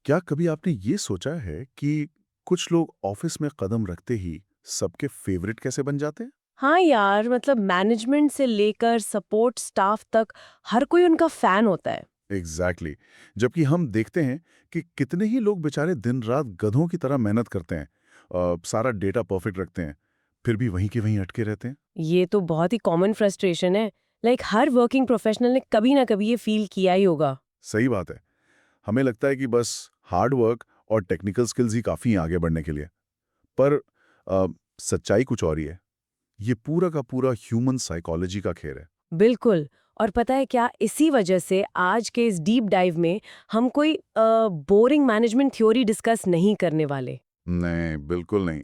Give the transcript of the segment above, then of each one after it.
क्या कभी आपने ये सोचा है कि कुछ लोग ऑफिस में कदम रखते ही सबके फेवरेट कैसे बन जाते हैं? हाँ यार, मतलब मैनेजमेंट से लेकर सपोर्ट स्टाफ तक हर कोई उनका फैन होता है। Exactly exactly. जबकि हम देखते हैं कि कितने ही लोग बेचारे दिन रात गधों की तरह मेहनत करते हैं, सारा डेटा परफेक्ट रखते हैं, फिर भी वहीं के वहीं अटके रहते हैं। ये तो बहुत ही कॉमन फ्रस्ट्रेशन है। हर वर्किंग प्रोफेशनल ने कभी ना कभी ये फील किया ही होगा। सही बात है। हमें लगता है कि बस हार्ड वर्क और टेक्निकल स्किल्स ही काफ़ी हैं आगे बढ़ने के लिए। पर अ, सच्चाई कुछ और ही है। ये पूरा का पूरा ह्यूमन साइकोलॉजी का खेल है। बिल्कुल। और पता है क्या, इसी वजह से आज के इस डीप डाइव में हम कोई बोरिंग मैनेजमेंट थ्योरी डिस्कस नहीं करने वाले। नहीं, बिल्कुल नहीं।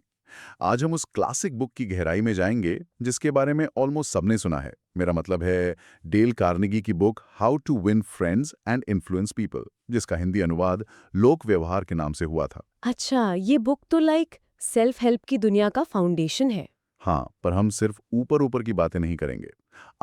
आज हम उस क्लासिक बुक की गहराई में जाएंगे जिसके बारे में ऑलमोस्ट सबने सुना है। मेरा मतलब है डेल कार्नेगी की book how to win friends and influence people, जिसका हिंदी अनुवाद लोक व्यवहार के नाम से हुआ था। अच्छा, ये बुक तो सेल्फ हेल्प की दुनिया का फाउंडेशन है। हाँ, पर हम सिर्फ ऊपर ऊपर की बातें नहीं करेंगे।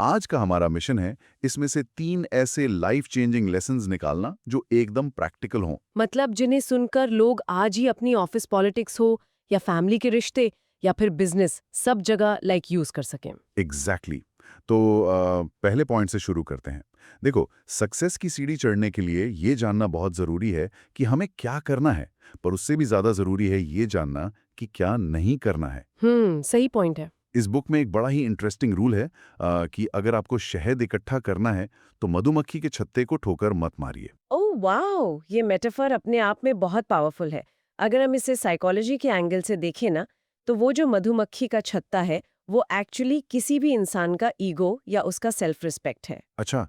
आज का हमारा मिशन है इसमें से 3 ऐसे लाइफ चेंजिंग लेसन्स निकालना जो एकदम प्रैक्टिकल हों। मतलब जिन्हें सुनकर लोग आज ही अपनी ऑफिस पॉलिटिक्स हो या फैमिली के रिश्ते या फिर बिजनेस, सब जगह यूज कर सकें। Exactly exactly. तो पहले पॉइंट से शुरू करते हैं। देखो, सक्सेस की सीढ़ी चढ़ने के लिए ये जानना बहुत ज़रूरी है कि हमें क्या करना है, पर उससे भी ज़्यादा ज़रूरी है ये जानना कि क्या नहीं करना है। सही पॉइंट है। इस बुक में एक बड़ा ही इंटरेस्टिंग रूल है कि अगर आपको शहद इकट्ठा करना है तो मधुमक्खी के छत्ते को ठोकर मत मारिए। ओह वाओ, ये मेटाफर अपने आप में बहुत पावरफुल है। अगर हम इसे साइकोलॉजी के एंगल से देखें ना, तो वो जो मधुमक्खी का छत्ता है, वो एक्चुअली किसी भी इंसान का ईगो या उसका सेल्फ रिस्पेक्ट है। अच्छा,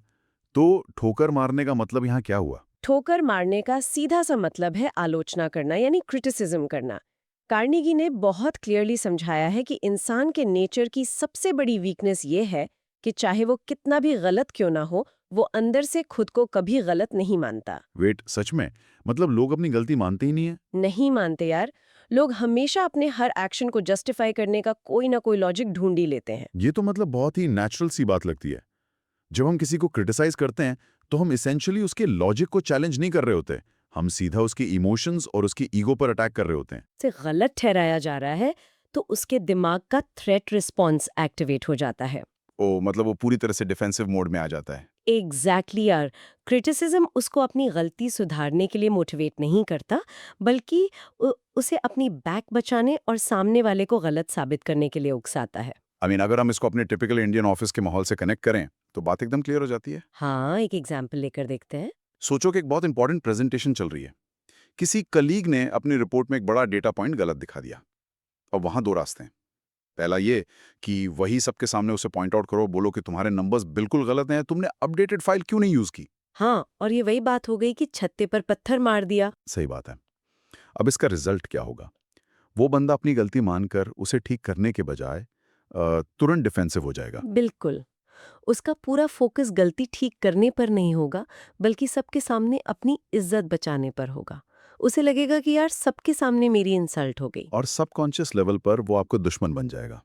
तो ठोकर मारने का मतलब यहाँ क्या हुआ? ठोकर मारने का सीधा सा मतलब है आलोचना करना, यानी क्रिटिसिज्म करना। कार्नेगी ने बहुत क्लियरली समझाया है कि इंसान के नेचर की सबसे बड़ी वीकनेस ये है कि चाहे वो कितना भी गलत क्यों ना हो, वो अंदर से खुद को कभी गलत नहीं मानता। वेट, सच में? मतलब लोग अपनी गलती मानते ही नहीं है? नहीं मानते यार। लोग हमेशा अपने हर एक्शन को जस्टिफाई करने का कोई ना कोई लॉजिक ढूंढ ही लेते हैं। ये तो मतलब बहुत ही नेचुरल सी बात लगती है। जब हम किसी को क्रिटिसाइज करते हैं तो हम इसेंशियली उसके लॉजिक को चैलेंज नहीं कर रहे होते। हम सीधा उसके इमोशंस और उसकी ईगो पर अटैक कर रहे होते हैं। से गलत ठहराया जा रहा है, तो उसके दिमाग का थ्रेट रिस्पॉन्स एक्टिवेट हो जाता है। ओ, मतलब वो पूरी तरह से डिफेंसिव मोड में आ जाता है। एग्जैक्टली यार। क्रिटिसिज्म उसको अपनी गलती सुधारने के लिए मोटिवेट नहीं करता, बल्कि उसे अपनी बैक बचाने और सामने वाले को गलत साबित करने के लिए उकसाता है। अगर हम इसको अपने टिपिकल इंडियन ऑफिस के माहौल से कनेक्ट करें तो बात एकदम क्लियर हो जाती है। हाँ, एक एग्जाम्पल लेकर देखते हैं। सोचो कि एक बहुत इंपॉर्टेंट प्रेजेंटेशन चल रही है। किसी कलीग ने अपनी रिपोर्ट में एक बड़ा डेटा पॉइंट गलत दिखा दिया। और वहां दो रास्ते हैं। पहला ये कि वही सबके सामने उसे पॉइंट आउट करो, बोलो कि तुम्हारे नंबर्स बिल्कुल गलत हैं, तुमने अपडेटेड फाइल क्यों नहीं यूज की। हाँ, और ये वही बात हो गई कि छत्ते पर पत्थर मार दिया। सही बात है। अब इसका रिजल्ट क्या होगा? वो बंदा अपनी गलती मानकर उसे ठीक करने के बजाय तुरंत डिफेंसिव हो जाएगा। बिल्कुल। उसका पूरा फोकस गलती ठीक करने पर नहीं होगा, बल्कि सबके सामने अपनी इज्जत बचाने पर होगा। उसे लगेगा कि यार सबके सामने मेरी इंसल्ट हो गई। और सबकॉन्शियस लेवल पर वो आपको दुश्मन बन जाएगा।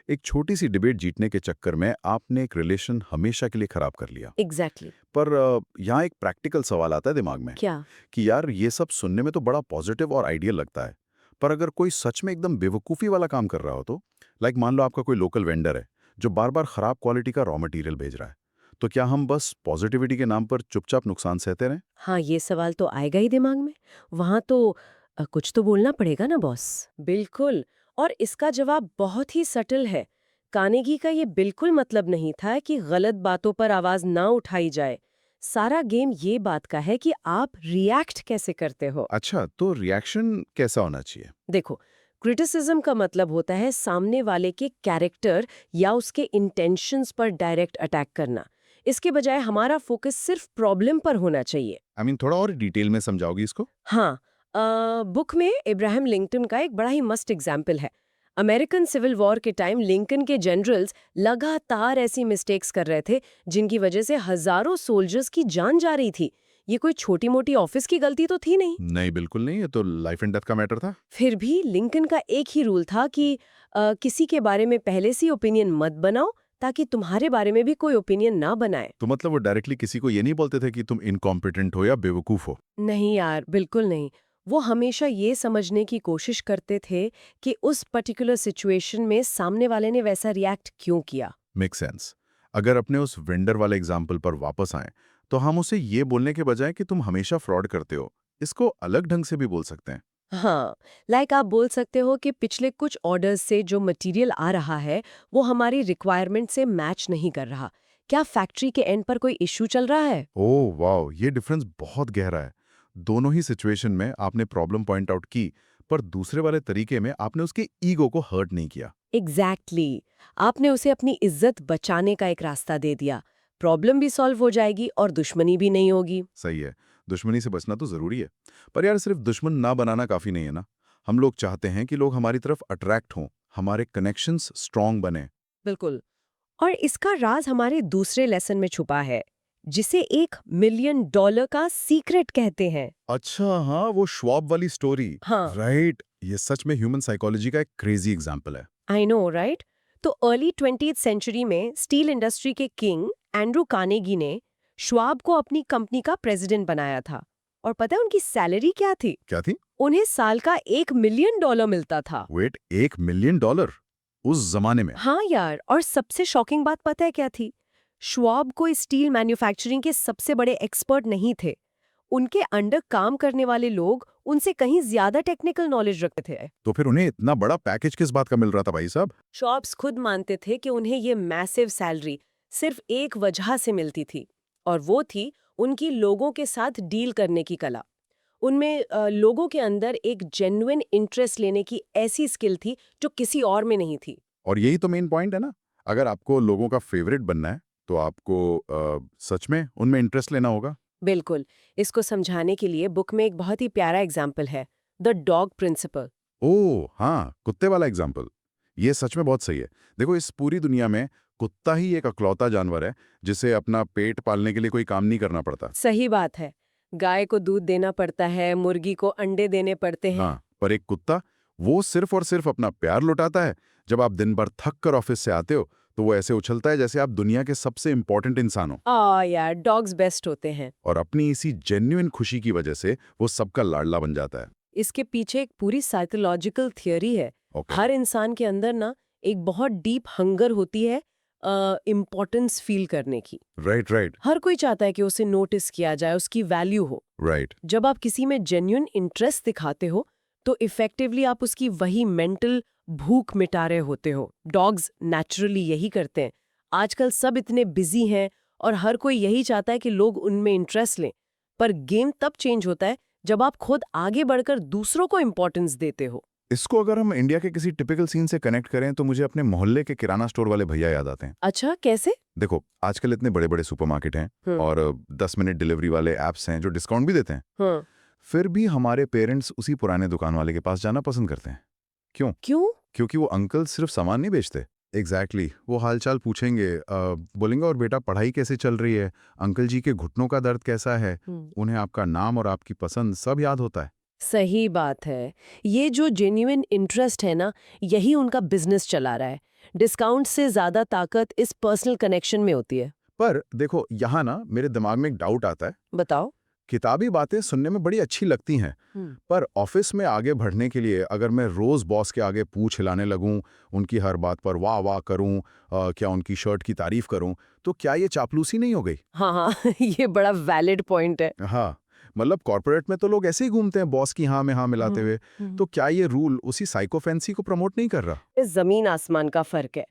एक छोटी सी डिबेट जीतने के चक्कर में आपने एक रिलेशन हमेशा के लिए खराब कर लिया। Exactly exactly. पर यहाँ एक प्रैक्टिकल सवाल आता है दिमाग में क्या? कि यार ये सब सुनने में तो बड़ा पॉजिटिव और आइडियल लगता है, पर अगर कोई सच में एकदम बेवकूफ़ी वाला काम कर रहा हो तो? लाइक मान लो आपका कोई लोकल वेंडर है जो बार बार खराब क्वालिटी का रॉ मटेरियल भेज रहा है, तो क्या हम बस पॉजिटिविटी के नाम पर चुपचाप नुकसान सहते रहें? हाँ, ये सवाल तो आएगा ही दिमाग में। वहां तो कुछ तो बोलना पड़ेगा ना बॉस। बिल्कुल। और इसका जवाब बहुत ही सटल है। कानेगी का ये बिल्कुल मतलब नहीं था कि गलत बातों पर आवाज ना उठाई जाए। सारा गेम ये बात का है कि आप रिएक्ट कैसे करते हो। अच्छा, तो रिएक्शन कैसा होना चाहिए? देखो, क्रिटिसिज्म का मतलब होता है सामने वाले के कैरेक्टर या उसके इंटेंशंस पर डायरेक्ट अटैक करना। इसके बजाय हमारा फोकस सिर्फ प्रॉब्लम पर होना चाहिए। थोड़ा और डिटेल में समझाओगी इसको? हाँ, बुक में इब्राहिम लिंकन का एक बड़ा ही मस्त एग्जाम्पल है। अमेरिकन सिविल वॉर के टाइम लिंकन के जनरल्स लगातार ऐसी मिस्टेक्स कर रहे थे जिनकी वजह से हजारों सोल्जर्स की जान जा रही थी। ये कोई छोटी मोटी ऑफिस की गलती तो थी नहीं। नहीं, बिल्कुल नहीं, ये तो लाइफ एंड डेथ का मैटर था। फिर भी लिंकन का एक ही रूल था कि किसी के बारे में पहले से ओपिनियन मत बनाओ, ताकि तुम्हारे बारे में भी कोई ओपिनियन ना बनाए। तो मतलब वो डायरेक्टली किसी को ये नहीं बोलते थे कि तुम इनकॉम्पिटेंट हो या बेवकूफ हो? नहीं यार, बिल्कुल नहीं। वो हमेशा ये समझने की कोशिश करते थे कि उस पर्टिकुलर सिचुएशन में सामने वाले ने वैसा रिएक्ट क्यों किया। Make sense. अगर अपने उस वेंडर वाले एग्जाम्पल पर वापस आएं, तो हम उसे ये बोलने के बजाय कि तुम हमेशा फ्रॉड करते हो, इसको अलग ढंग से भी बोल सकते हैं। हाँ, लाइक आप बोल सकते हो कि पिछले कुछ ऑर्डर्स से जो मटेरियल आ रहा है वो हमारी रिक्वायरमेंट से मैच नहीं कर रहा। क्या फैक्ट्री के एंड पर कोई इश्यू चल रहा है? ओह वाओ, ये डिफरेंस बहुत गहरा है। दोनों ही सिचुएशन में आपने प्रॉब्लम पॉइंट आउट की, पर दूसरे वाले तरीके में आपने उसके ईगो को हर्ट नहीं किया। एग्जैक्टली आपने उसे अपनी इज्जत बचाने का एक रास्ता दे दिया। प्रॉब्लम भी सॉल्व हो जाएगी और दुश्मनी भी नहीं होगी। सही है, दुश्मनी से बचना तो जरूरी है। पर यार, सिर्फ दुश्मन ना बनाना काफी नहीं है ना। हम लोग चाहते हैं कि लोग हमारी तरफ अट्रैक्ट हों, हमारे कनेक्शंस स्ट्रांग बने। बिल्कुल। और इसका राज हमारे दूसरे लेसन में छुपा है, जिसे $1 मिलियन का सीक्रेट कहते हैं। अच्छा, हाँ, वो श्वाब वाली स्टोरी। हाँ, राइट, ये सच में ह्यूमन साइकोलॉजी का एक क्रेजी एग्जाम्पल है। I know right. तो अर्ली 20th सेंचुरी में स्टील इंडस्ट्री के किंग एंड्रू कार्नेगी ने श्वाब को अपनी कंपनी का प्रेसिडेंट बनाया था। और पता है उनकी सैलरी क्या थी? क्या थी? उन्हें साल का $1 मिलियन मिलता था। वेट, $1 मिलियन उस जमाने में? हाँ यार, और सबसे शॉकिंग बात पता है क्या थी? श्वाब कोई स्टील मैन्युफैक्चरिंग के सबसे बड़े एक्सपर्ट नहीं थे। उनके अंडर काम करने वाले लोग उनसे कहीं ज्यादा टेक्निकल नॉलेज रखते थे। तो फिर उन्हें इतना बड़ा पैकेज किस बात का मिल रहा था भाई साहब? शॉप्स खुद मानते थे कि उन्हें ये मैसिव सैलरी सिर्फ एक वजह से मिलती थी, और वो थी उनकी लोगों के साथ डील करने की कला। उनमें लोगों के अंदर एक जेन्युइन इंटरेस्ट लेने की ऐसी स्किल थी जो किसी और में नहीं थी। और यही तो मेन पॉइंट है ना। अगर आपको लोगों का फेवरेट बनना है, तो आपको सच में उनमें इंटरेस्ट लेना होगा। बिल्कुल। इसको समझाने के लिए बुक में एक बहुत ही प्यारा एग्जाम्पल है, द डॉग प्रिंसिपल। ओह हाँ, कुत्ते वाला एग्जाम्पल। ये सच में बहुत सही है। देखो, इस पूरी दुनिया में कुत्ता ही एक अकलौता जानवर है जिसे अपना पेट पालने के लिए कोई काम नहीं करना पड़ता। सही बात है। गाय को दूध देना पड़ता है, मुर्गी को अंडे देने पड़ते हैं। हाँ, पर एक कुत्ता, वो सिर्फ और सिर्फ अपना प्यार लुटाता है। जब आप दिन भर थक कर ऑफिस से आते हो, तो वो ऐसे उछलता है जैसे आप दुनिया के सबसे इंपॉर्टेंट इंसान हो। यार, डॉग्स बेस्ट होते हैं। और अपनी इसी जेन्युइन खुशी की वजह से वो सबका लाडला बन जाता है। इसके पीछे एक पूरी साइकोलॉजिकल थियोरी है। ओके। हर इंसान के अंदर ना एक बहुत डीप हंगर होती है इम्पोर्टेंस फील करने की। राइट राइट हर कोई चाहता है कि उसे नोटिस किया जाए, उसकी वैल्यू हो। राइट। जब आप किसी में जेन्युइन इंटरेस्ट दिखाते हो तो इफेक्टिवली आप उसकी वही मेंटल भूख मिटा रहे होते हो। डॉग्स नेचुरली यही करते हैं। आजकल सब इतने बिजी हैं और हर कोई यही चाहता है कि लोग उनमें इंटरेस्ट लें। पर गेम तब चेंज होता है जब आप खुद आगे बढ़कर दूसरों को इंपॉर्टेंस देते हो। इसको अगर हम इंडिया के किसी टिपिकल सीन से कनेक्ट करें, तो मुझे अपने मोहल्ले के किराना स्टोर वाले भैया याद आते हैं। अच्छा, कैसे? देखो, आजकल इतने बड़े बड़े सुपरमार्केट हैं हम्म। और 10 मिनट डिलीवरी वाले ऐप्स हैं जो डिस्काउंट भी देते हैं। हाँ। फिर भी हमारे पेरेंट्स उसी पुराने दुकान वाले के पास जाना पसंद करते हैं। क्यों? क्यों? क्योंकि वो अंकल सिर्फ सामान नहीं बेचते। एग्जैक्टली वो हालचाल पूछेंगे, बोलेंगे और बेटा पढ़ाई कैसे चल रही है, अंकल जी के घुटनों का दर्द कैसा है। उन्हें आपका नाम और आपकी पसंद सब याद होता है। सही बात है। ये जो जेन्युइन इंटरेस्ट है ना, यही उनका बिजनेस चला रहा है। डिस्काउंट से ज्यादा ताकत इस पर्सनल कनेक्शन में होती है। पर देखो, यहाँ ना मेरे दिमाग में एक डाउट आता है। बताओ। किताबी बातें सुनने में बड़ी अच्छी लगती हैं, पर ऑफिस में आगे बढ़ने के लिए अगर मैं रोज बॉस के आगे पूछ हिलाने लगूं, उनकी हर बात पर वाह वाह करूं, क्या उनकी शर्ट की तारीफ करूं, तो क्या ये चापलूसी नहीं हो गई? हाँ हाँ ये बड़ा वैलिड पॉइंट है। हाँ, मतलब कॉर्पोरेट में तो लोग ऐसे ही घूमते हैं बॉस की हाँ में हाँ मिलाते हुए। तो क्या ये रूल उसी साइकोफेंसी को प्रमोट नहीं कर रहा? इस जमीन आसमान का फर्क है।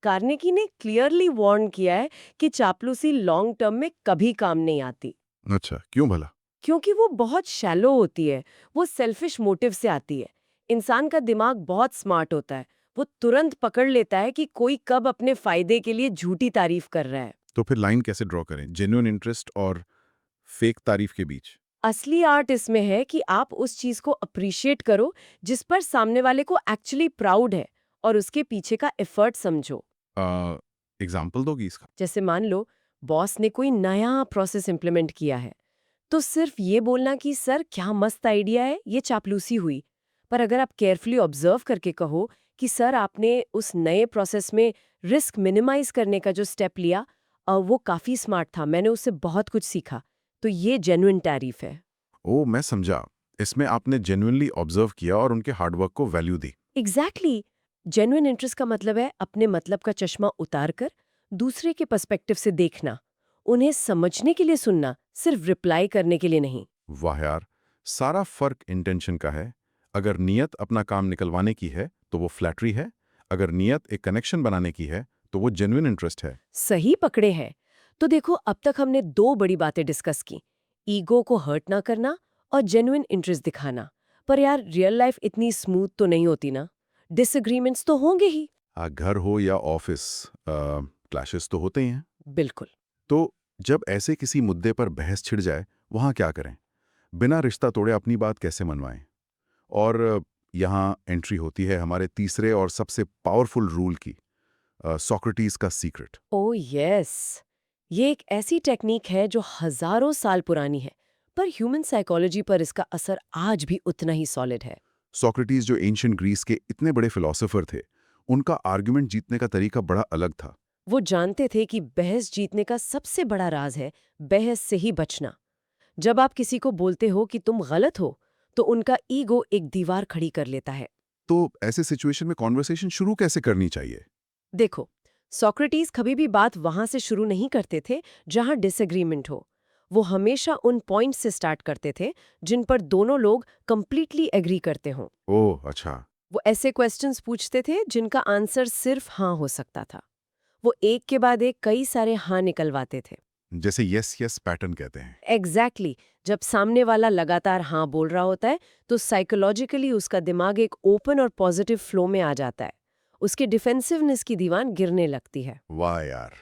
कार्नेगी ने क्लियरली वार्न किया है कि चापलूसी लॉन्ग टर्म में कभी काम नहीं आती। अच्छा, क्यों भला? क्योंकि वो बहुत शैलो होती है। वो सेल्फिश मोटिव से आती है। इंसान का दिमाग बहुत स्मार्ट होता है। वो तुरंत पकड़ लेता है कि कोई कब अपने फायदे के लिए झूठी तारीफ कर रहा है। तो फिर लाइन कैसे ड्रॉ करें जेन्युइन इंटरेस्ट और फेक तारीफ के बीच? असली आर्ट इसमें है कि आप उस चीज को अप्रिशिएट करो जिस पर सामने वाले को एक्चुअली प्राउड है, और उसके पीछे का एफर्ट समझो। एग्जाम्पल दोगी इसका? जैसे मान लो बॉस ने कोई नया प्रोसेस इंप्लीमेंट किया है, तो सिर्फ ये बोलना कि सर क्या मस्त आइडिया है, ये चापलूसी हुई। पर अगर आप केयरफुली ऑब्जर्व करके कहो कि सर आपने उस नए प्रोसेस में रिस्क मिनिमाइज करने का जो स्टेप लिया वो काफी स्मार्ट था। मैंने उससे बहुत कुछ सीखा। तो ये जेन्युइन तारीफ है। ओ, मैं समझा। इसमें आपने जेन्युइनली ऑब्जर्व किया और उनके हार्डवर्क को वैल्यू दी। एग्जैक्टली। जेन्युइन इंटरेस्ट का मतलब है अपने मतलब का चश्मा उतार कर दूसरे के पर्सपेक्टिव से देखना, उन्हें समझने के लिए सुनना, सिर्फ रिप्लाई करने के लिए नहीं। वाह यार, सारा फर्क इंटेंशन का है। अगर नियत अपना काम निकलवाने की है तो वो फ्लैटरी है, अगर नियत एक कनेक्शन बनाने की है तो वो जेन्युइन इंटरेस्ट है। सही पकड़े हैं। तो देखो, अब तक हमने दो बड़ी बातें डिस्कस की, ईगो को हर्ट ना करना और जेन्युइन इंटरेस्ट दिखाना। पर यार, रियल लाइफ इतनी स्मूथ तो नहीं होती ना, डिसएग्रीमेंट्स तो होंगे ही। घर हो या ऑफिस, क्लैशेस तो होते ही हैं। बिल्कुल। तो जब ऐसे किसी मुद्दे पर बहस छिड़ जाए, वहाँ क्या करें? बिना रिश्ता तोड़े अपनी बात कैसे मनवाएं? और यहाँ एंट्री होती है हमारे तीसरे और सबसे पावरफुल रूल की, सोक्रेटिस का सीक्रेट। ओह यस, ये एक ऐसी टेक्निक है जो हजारों साल पुरानी है, पर ह्यूमन साइकोलॉजी पर इसका असर आज भी उतना ही सॉलिड है। सोक्रेटिस जो एंशियंट ग्रीस के इतने बड़े फिलोसोफर थे, उनका आर्गुमेंट जीतने का तरीका बड़ा अलग था। वो जानते थे कि बहस जीतने का सबसे बड़ा राज है बहस से ही बचना। जब आप किसी को बोलते हो कि तुम गलत हो, तो उनका ईगो एक दीवार खड़ी कर लेता है। तो ऐसे सिचुएशन में कॉन्वर्सेशन शुरू कैसे करनी चाहिए? देखो, सोक्रेटिस कभी भी बात वहां से शुरू नहीं करते थे जहां डिसएग्रीमेंट हो। वो हमेशा उन पॉइंट्स से स्टार्ट करते थे जिन पर दोनों लोग कंप्लीटली एग्री करते हों। ओह अच्छा। वो ऐसे क्वेश्चंस पूछते थे जिनका आंसर सिर्फ हाँ हो सकता था। वो एक के बाद एक कई सारे हाँ निकलवाते थे। जैसे यस यस पैटर्न कहते हैं। एग्जैक्टली। जब सामने वाला लगातार हाँ बोल रहा होता है, तो साइकोलॉजिकली उसका दिमाग एक ओपन और पॉजिटिव फ्लो में आ जाता है। उसकी डिफेंसिवनेस की दीवार गिरने लगती है। वाह यार।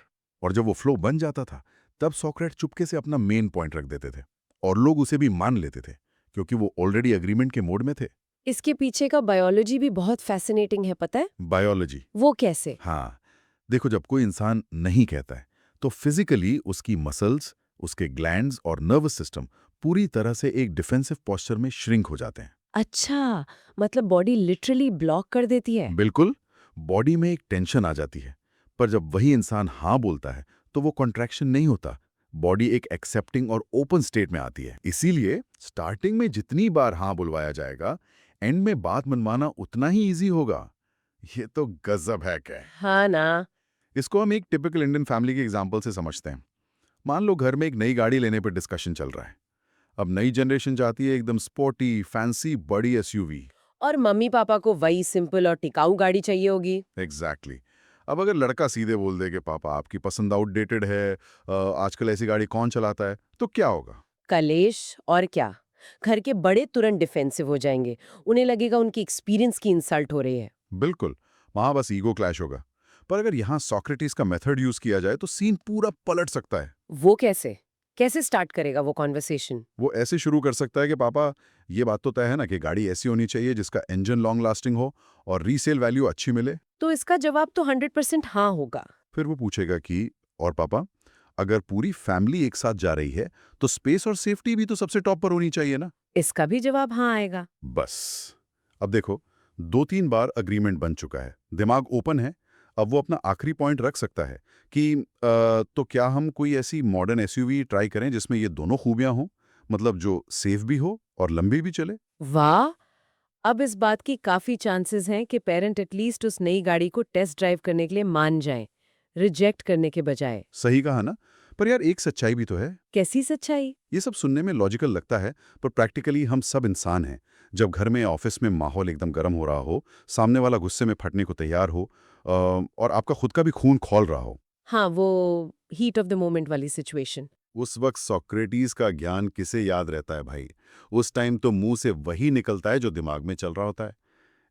और जब वो फ्लो बन जाता था, तब सोक्रेट चुपके से अपना मेन पॉइंट रख देते थे और लोग उसे भी मान लेते थे, क्योंकि वो ऑलरेडी एग्रीमेंट के मोड में थे। इसके पीछे का बायोलॉजी भी बहुत फैसिनेटिंग है, पता है? बायोलॉजी। वो कैसे? हाँ, देखो, जब कोई इंसान नहीं कहता है तो फिजिकली उसकी मसल्स, उसके ग्लैंड्स और नर्वस सिस्टम पूरी तरह से एक डिफेंसिव पोस्चर में श्रिंक हो जाते हैं। अच्छा, मतलब बॉडी लिटरली ब्लॉक कर देती है। बिल्कुल। बॉडी में एक टेंशन आ जाती है। पर जब वही इंसान हाँ बोलता है तो वो कॉन्ट्रैक्शन नहीं होता। बॉडी एक एक्सेप्टिंग और ओपन स्टेट में आती है। इसीलिए स्टार्टिंग में जितनी बार हाँ बुलवाया जाएगा, एंड में बात मनवाना उतना ही इजी होगा। ये तो गजब है क्या। हाँ ना। इसको हम एक टिपिकल इंडियन फैमिली के एग्जाम्पल से समझते हैं। मान लो घर में एक नई गाड़ी लेने पर डिस्कशन चल रहा है। अब नई जनरेशन चाहती है एकदम स्पोर्टी, फैंसी, बड़ी एसयूवी। और मम्मी पापा को वही सिंपल और टिकाऊ गाड़ी चाहिए होगी। एग्जैक्टली। अब अगर लड़का सीधे बोल दे कि पापा आपकी पसंद आउटडेटेड है, आजकल ऐसी गाड़ी कौन चलाता है, तो क्या होगा? कलेश और क्या। घर के बड़े तुरंत डिफेंसिव हो जाएंगे। उन्हें लगेगा उनकी एक्सपीरियंस की इंसल्ट हो रही है। बिल्कुल। वहां बस ईगो क्लैश होगा। पर अगर यहाँ सोक्रेटिस का मेथड यूज किया जाए तो सीन पूरा पलट सकता है। वो कैसे? कैसे स्टार्ट करेगा वो कॉन्वर्सेशन? वो ऐसे शुरू कर सकता है कि पापा, ये बात तो तय है ना कि गाड़ी ऐसी होनी चाहिए जिसका इंजन लॉन्ग लास्टिंग हो और रीसेल वैल्यू अच्छी मिले। तो इसका जवाब तो 100% हाँ होगा। फिर वो पूछेगा कि और पापा, अगर पूरी फैमिली एक साथ जा रही है तो स्पेस और सेफ्टी भी तो सबसे टॉप पर होनी चाहिए ना। इसका भी जवाब हाँ आएगा। बस। अब देखो, 2-3 बार अग्रीमेंट बन चुका है, दिमाग ओपन है। अब वो अपना आखिरी पॉइंट रख सकता है कि तो क्या हम कोई ऐसी मॉडर्न एसयूवी ट्राई करें जिसमें ये दोनों खूबियां हों, मतलब जो सेफ भी हो और लंबी भी चले। वाह। अब इस बात की काफी चांसेस हैं कि पेरेंट एटलीस्ट उस नई गाड़ी को टेस्ट ड्राइव करने के लिए मान जाएं, रिजेक्ट करने के बजाय। सही कहा ना। पर यार, एक सच्चाई भी तो है। कैसी सच्चाई? ये सब सुनने में लॉजिकल लगता है, पर प्रैक्टिकली हम सब इंसान हैं। जब घर में, ऑफिस में माहौल एकदम गर्म हो रहा हो, सामने वाला गुस्से में फटने को तैयार हो, और आपका खुद का भी खून खौल रहा हो, हाँ, वो हीट ऑफ द मोमेंट वाली सिचुएशन। उस वक्त सोक्रेटिस का ज्ञान किसे याद रहता है भाई? उस टाइम तो मुंह से वही निकलता है जो दिमाग में चल रहा होता है।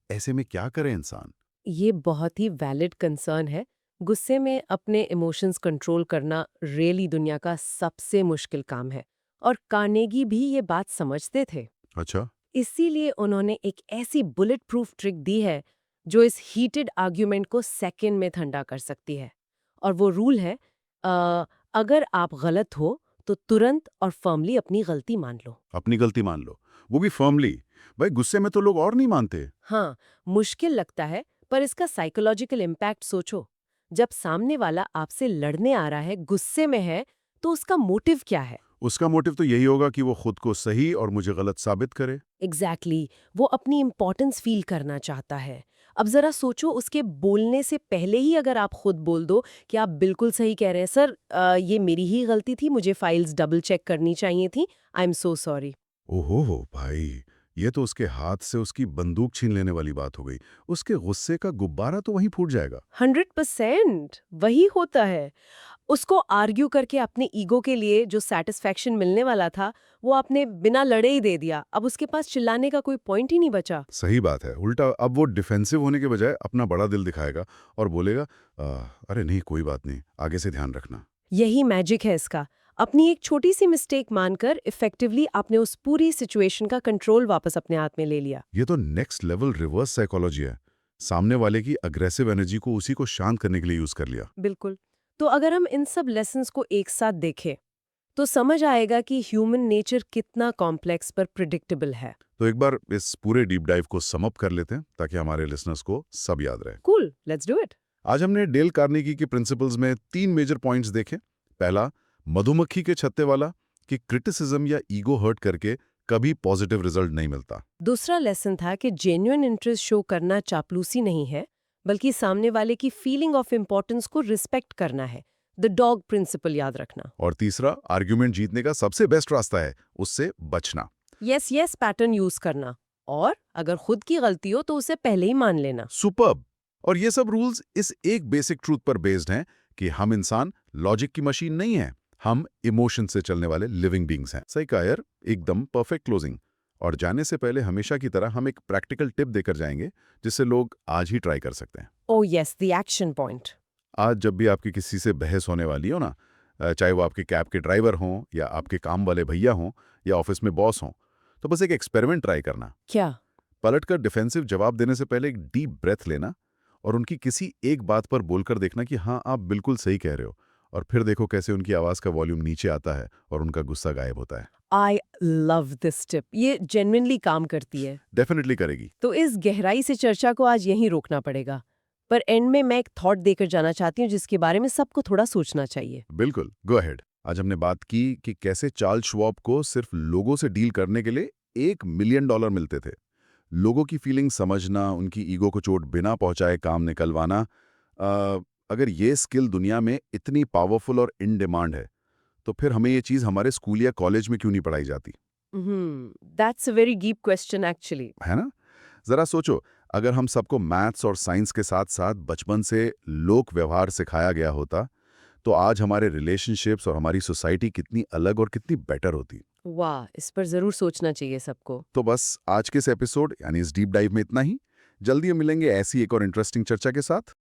ऐसे में क्या करे इंसान? ये बहुत ही वैलिड कंसर्न है। गुस्से में अपने इमोशंस कंट्रोल करना रियली दुनिया का सबसे मुश्किल काम है। और कार्नेगी भी ये बात समझते थे। अच्छा। इसीलिए उन्होंने एक ऐसी बुलेट प्रूफ ट्रिक दी है जो इस हीटेड आर्ग्यूमेंट को सेकंड में ठंडा कर सकती है। और वो रूल है, अगर आप गलत हो तो तुरंत और फर्मली अपनी गलती मान लो। अपनी गलती मान लो, वो भी फर्मली। भाई, गुस्से में तो लोग और नहीं मानते। हाँ, मुश्किल लगता है, पर इसका साइकोलॉजिकल इम्पैक्ट सोचो। जब सामने वाला आपसे लड़ने आ रहा है, गुस्से में है, तो उसका मोटिव क्या है? उसका मोटिव तो यही होगा कि वो खुद को सही और मुझे गलत साबित करे। एग्जैक्टली वो अपनी इम्पोर्टेंस फील करना चाहता है। अब जरा सोचो, उसके बोलने से पहले ही अगर आप खुद बोल दो कि आप बिल्कुल सही कह रहे हैं सर, ये मेरी ही गलती थी, मुझे फाइल्स डबल चेक करनी चाहिए थी, आई एम सो सॉरी। ओहो हो भाई, ये तो उसके हाथ से उसकी बंदूक छीन लेने वाली बात हो गई। उसके गुस्से का गुब्बारा तो वहीं फूट जाएगा। 100% वही होता है। उसको आर्ग्यू करके अपने ईगो के लिए जो सैटिस्फैक्शन मिलने वाला था, वो आपने बिना लड़े ही दे दिया। अब उसके पास चिल्लाने का कोई पॉइंट ही नहीं बचा। सही बात है। उल्टा अब वो डिफेंसिव होने के बजाय अपना बड़ा दिल दिखाएगा और बोलेगा, अरे नहीं कोई बात नहीं, आगे से ध्यान रखना। यही मैजिक है इसका। अपनी एक छोटी सी मिस्टेक मानकर इफेक्टिवली आपने उस पूरी सिचुएशन का कंट्रोल वापस अपने हाथ में ले लिया। ये तो नेक्स्ट लेवल रिवर्स साइकोलॉजी है। सामने वाले की अग्रेसिव एनर्जी को उसी को शांत करने के लिए यूज कर लिया। बिल्कुल। तो अगर हम इन सब लेसन्स को एक साथ देखें, तो समझ आएगा कि ह्यूमन नेचर कितना कॉम्प्लेक्स पर प्रिडिक्टेबल है। तो एक बार इस पूरे डीप डाइव को सम अप कर लेते हैं ताकि हमारे लिसनर्स को सब याद रहे। Cool, let's do it. आज हमने डेल कार्नेगी के प्रिंसिपल्स में 3 मेजर पॉइंट्स देखे। पहला, मधुमक्खी के छत्ते वाला, कि क्रिटिसिज्म या ईगो हर्ट करके कभी पॉजिटिव रिजल्ट नहीं मिलता। दूसरा लेसन था कि जेन्युइन इंटरेस्ट शो करना चापलूसी नहीं है, बल्कि सामने वाले की फीलिंग ऑफ इम्पोर्टेंस को रिस्पेक्ट करना है। द डॉग प्रिंसिपल याद रखना। और तीसरा, आर्ग्यूमेंट जीतने का सबसे बेस्ट रास्ता है उससे बचना। यस यस पैटर्न यूज करना। और अगर खुद की गलती हो तो उसे पहले ही मान लेना। सुपर्ब। और ये सब रूल्स इस एक बेसिक ट्रूथ पर बेस्ड हैं कि हम इंसान लॉजिक की मशीन नहीं है, हम इमोशन से चलने वाले लिविंग बींग्स हैं। सही कहा यार, एकदम परफेक्ट क्लोजिंग। और जाने से पहले हमेशा की तरह हम एक प्रैक्टिकल टिप देकर जाएंगे जिससे लोग आज ही ट्राई कर सकते हैं। ओ यस, द एक्शन पॉइंट। आज जब भी आपकी किसी से बहस होने वाली हो ना, चाहे वो आपके कैब के ड्राइवर हों या आपके काम वाले भैया हों या ऑफिस में बॉस हों, तो बस एक एक्सपेरिमेंट ट्राई करना। क्या? पलटकर डिफेंसिव जवाब देने से पहले एक डीप ब्रेथ लेना और उनकी किसी एक बात पर बोलकर देखना कि हाँ आप बिल्कुल सही कह रहे हो, और फिर देखो कैसे उनकी आवाज का वॉल्यूम नीचे आता है और उनका गुस्सा गायब होता है। आई लव दिस टिप, ये जेन्युइनली काम करती है। डेफिनेटली करेगी। तो इस गहराई से चर्चा को आज यहीं रोकना पड़ेगा। पर एंड में मैं एक थॉट देकर जाना चाहती हूँ जिसके बारे में सबको थोड़ा सोचना चाहिए। बिल्कुल, गो अहेड। आज हमने बात की कि कैसे चार्ल्स श्वाब को सिर्फ लोगों से डील करने के लिए $1 मिलियन मिलते थे। लोगों की फीलिंग समझना, उनकी ईगो को चोट बिना पहुंचाए काम निकलवाना। अगर ये स्किल दुनिया में इतनी पावरफुल और इन डिमांड है, तो फिर हमें ये चीज़ हमारे स्कूल या कॉलेज में क्यों नहीं पढ़ाई जाती? That's a very deep question actually. है ना? जरा सोचो, अगर हम सबको मैथ्स और साइंस के साथ साथ बचपन से लोक व्यवहार सिखाया गया होता, तो आज हमारे रिलेशनशिप्स और हमारी सोसाइटी कितनी अलग और कितनी बेटर होती। वाह, इस पर जरूर सोचना चाहिए सबको। तो बस आज के इस एपिसोड यानी इस डीप डाइव में इतना ही। जल्दी हम मिलेंगे ऐसी एक और इंटरेस्टिंग चर्चा के साथ।